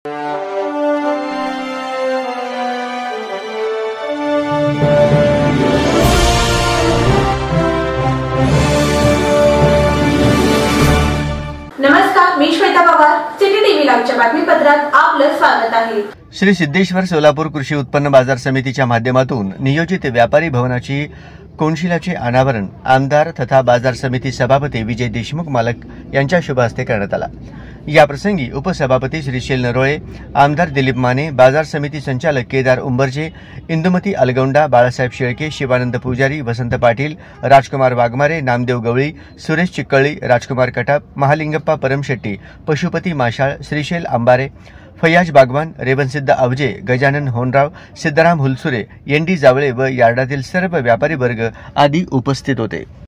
नमस्कार, मी Shweta Pawar. City TV लाईव्हच्या बातमीपत्रात आपलं स्वागत आहे. श्री सिद्धेश्वर सोलापूर कृषी उत्पन्न बाजार समितीच्या माध्यमातून नियोजित व्यापारी भवनाची कोनशिलाचे अनावरण आमदार तथा बाजार समिती सभापती विजय देशमुख मालक यांच्या शुभ हस्ते करण्यात आला. याप्रसंगी उपसभापती श्रीशैल नरोळे, आमदार दिलीप माने, बाजार समिती संचालक केदार उंबरजे, इंदुमती अलगौंडा, बाळासाहेब शेळके, शिवानंद पुजारी, वसंत पाटील, राजकुमार वाघमारे, नामदेव गवळी, सुरेश चिक्कळी, राजकुमार कटाप, महालिंगप्पा परमशेट्टी, पशुपती माशाळ, श्रीशैल अंबारे, फैयाज बागवान, रेवनसिद्ध अवजे, गजानन होनराव, सिद्धराम हुलसुरे, एनडी जावळे व यार्डातील सर्व व्यापारी वर्ग आदी उपस्थित होते.